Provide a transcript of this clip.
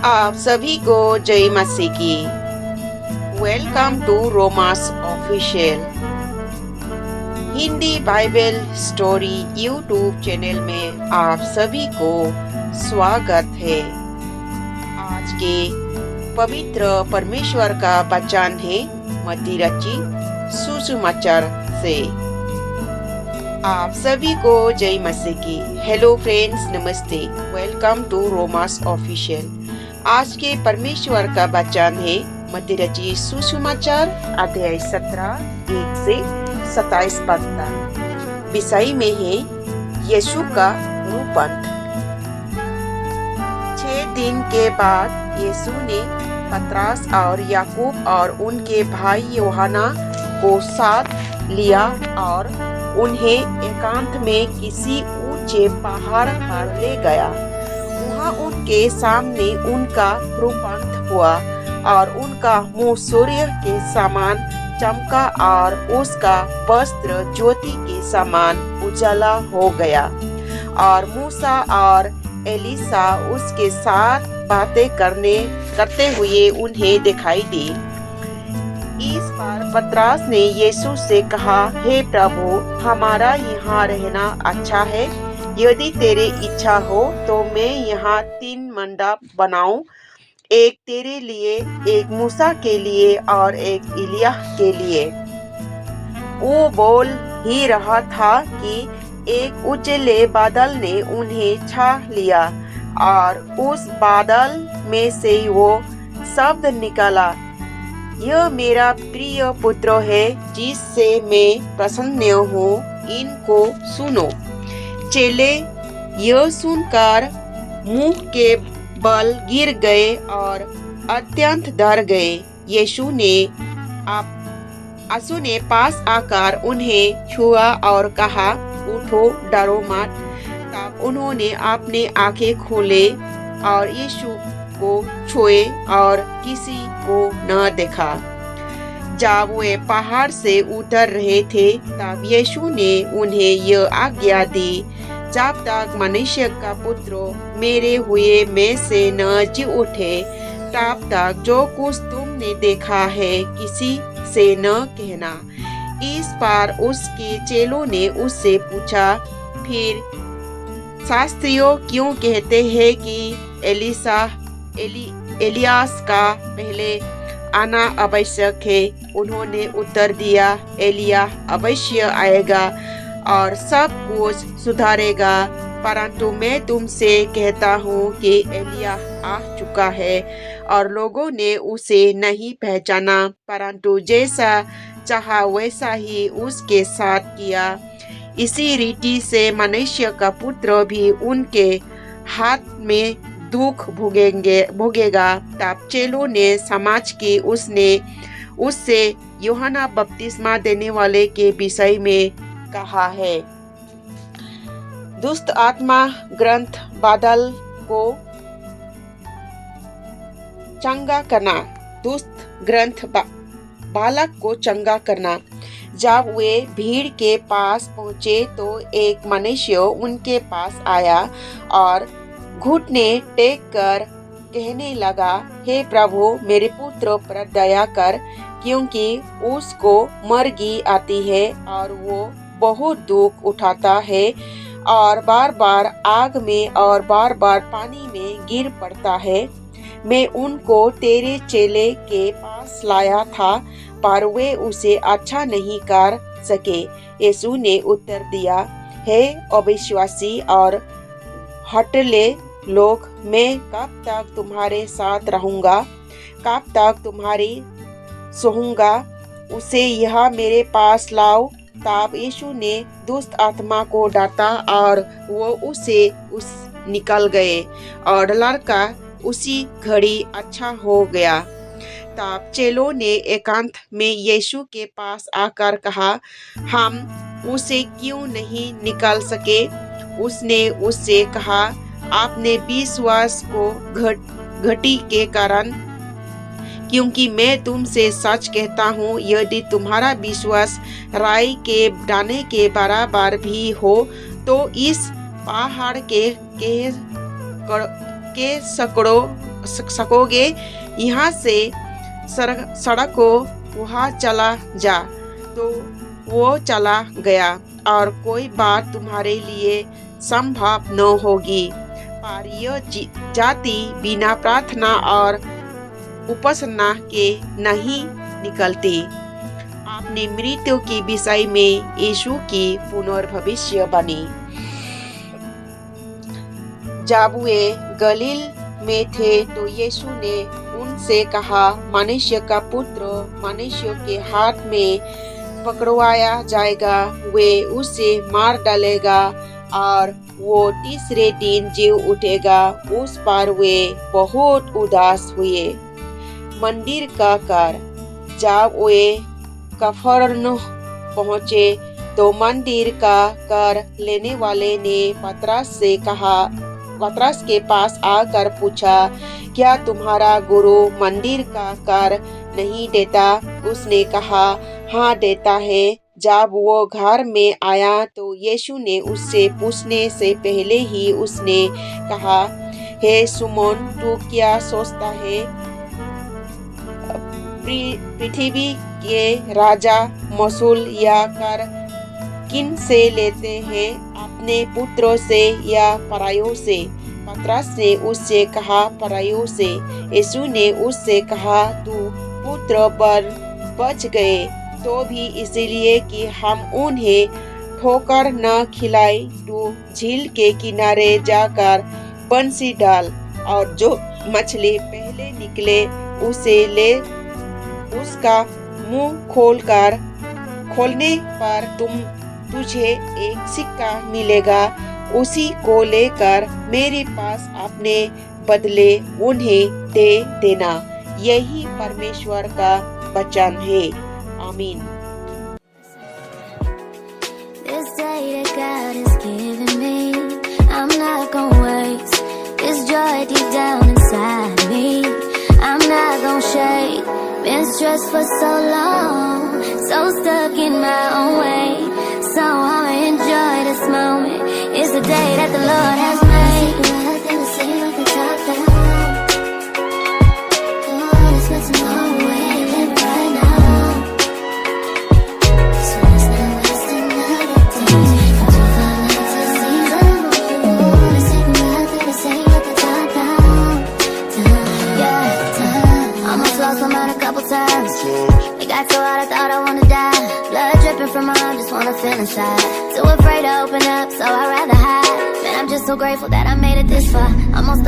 आप सभी को जय मसीह की। Welcome to Roma's official Hindi Bible story YouTube channel में आप सभी को स्वागत है। आज के पवित्र परमेश्वर का वचन है मत्ती रचित सुसमाचार से। आप सभी को जय मसीह की। हेलो फ्रेंड्स, नमस्ते, वेलकम टू रोमास ऑफिशियल। आज के परमेश्वर का वचन है मत्ती रचित सुसमाचार अध्याय 17 1 से 27 पद तक। विषय में है यीशु का रूपांतर। 6 दिन के बाद यीशु ने पतरस और याकूब और उनके भाई यूहन्ना को साथ लिया और उन्हें एकांत में किसी ऊंचे पहाड़ पर ले गया। वहाँ उनके सामने उनका रूपांतर हुआ और उनका मुंह सूर्य के समान चमका और उसका वस्त्र ज्योति के समान उजाला हो गया। और मूसा और एलीशा उसके साथ बातें करते हुए उन्हें दिखाई दी। इस बार पतरस ने यीशु से कहा, हे प्रभु, हमारा यहाँ रहना अच्छा है। यदि तेरी इच्छा हो तो मैं यहाँ 3 मंडप बनाऊं, एक तेरे लिए, एक मूसा के लिए और एक इलिय्याह के लिए। वो बोल ही रहा था कि एक उजले बादल ने उन्हें छा लिया और उस बादल में से वो शब्द निकला, यह मेरा प्रिय पुत्र है जिससे मैं प्रसन्न हूँ, इनको सुनो। चेले यह सुनकर मुंह के बल गिर गए और अत्यंत डर गए। यीशु ने पास आकर उन्हें छुआ और कहा, उठो, डरो मत। तब उन्होंने अपने आंखें खोले और यीशु को छुए और किसी को न देखा। जब वे पहाड़ से उतर रहे थे तब यीशु ने उन्हें यह आज्ञा दी, जब तक मनुष्य का पुत्र मेरे हुए में से न जी उठे, तब तक जो कुछ तुमने देखा है किसी से न कहना। इस पर उसके चेलों ने उससे पूछा, फिर शास्त्रियों क्यों कहते हैं कि एलियास का पहले आना आवश्यक है? उन्होंने उत्तर दिया, एलिय्याह अवश्य आएगा और सब कुछ सुधारेगा। परंतु मैं तुमसे कहता हूँ कि एलिय्याह आ चुका है और लोगों ने उसे नहीं पहचाना, परंतु जैसा चाहा वैसा ही उसके साथ किया। इसी रीति से मनुष्य का पुत्र भी उनके हाथ में दुख भोगेगा। तब चेलों ने समझ के उससे यूहन्ना बपतिस्मा देने वाले के विषय में कहा है। दुष्ट आत्मा ग्रंथ बादल को चंगा करना, दुष्ट ग्रंथ बालक को चंगा करना। जब वे भीड़ के पास पहुंचे तो एक मनुष्य उनके पास आया और घुटने टेक कर कहने लगा, हे प्रभु, मेरे पुत्र पर दया कर, क्योंकि उसको मरगी आती है और वो बहुत दुख उठाता है और बार बार आग में और बार बार पानी में गिर पड़ता है। मैं उनको तेरे चेले के पास लाया था, पर वे उसे अच्छा नहीं कर सके। यीशु ने उत्तर दिया, हे अविश्वासी और हठले लोग, मैं कब तक तुम्हारे साथ रहूंगा, कब तक तुम्हारी सहूंगा? उसे यह मेरे पास लाओ। तब यीशु ने दुष्ट आत्मा को डांटा और वो उस निकल गए और लड़का उसी घड़ी अच्छा हो गया। तब चेलों ने एकांत में यीशु के पास आकर कहा, हम उसे क्यों नहीं निकाल सके? उसने उससे कहा, आपने विश्वास को घटी के कारण, क्योंकि मैं तुमसे सच कहता हूँ, यदि तुम्हारा विश्वास राई के दाने के बराबर भी हो तो इस पहाड़ के सैकड़ों सकोगे, यहाँ से सड़क को वहाँ चला जा। तो वो चला गया और कोई बात तुम्हारे लिए संभव न होगी। पर यह जाति बिना प्रार्थना और उपासना के नहीं निकलती। आपने मृत्यु के विषय में यीशु की पुनर्भविष्यवाणी। जब वे गलील में थे तो यीशु ने उनसे कहा, मनुष्य का पुत्र मनुष्य के हाथ में पकड़वाया जाएगा, वे उसे मार डालेगा और वो तीसरे दिन जी उठेगा। उस पर वे बहुत उदास हुए। मंदिर का कर। जब वे कफरनहूम पहुँचे तो मंदिर का कर लेने वाले ने पतरस के पास आकर पूछा, क्या तुम्हारा गुरु मंदिर का कर नहीं देता? उसने कहा, हाँ देता है। जब वो घर में आया तो यीशु ने उससे पूछने से पहले ही उसने कहा, हे सुमोन, तू क्या सोचता है? पृथ्वी के राजा मसूल या कर किन से लेते हैं, अपने पुत्रों से या परायों से? पतरस ने उससे कहा, परायों से। यीशु ने उससे कहा, तू पुत्र बच गए तो भी इसलिए कि हम उन्हें ठोकर न खिलाए। तू झील के किनारे जाकर बंसी डाल और जो मछली पहले निकले उसे ले। उसका मुंह खोलने पर तुझे एक सिक्का मिलेगा। उसी को लेकर मेरे पास अपने बदले उन्हें दे देना। यही परमेश्वर का वचन है। आमीन। This day that God has given me, I'm not gonna waste this joy deep down inside me. I'm not gonna shake. Been stressed for so long, so stuck in my own way. So I'ma enjoy this moment. It's the day that the Lord has made. Nothing to say, nothing to talk about. Oh, let's get some more way, live right now. So let's not waste another day. Come to find out the season. Oh, let's take nothing to say, nothing to talk about. Yeah, almost lost my mind a couple times. It got so hot I thought I wanna die. Blood dripping from my arm, just wanna feel inside. Too afraid to open up, so I'd rather hide. Man, I'm just so grateful that I made it this far. Almost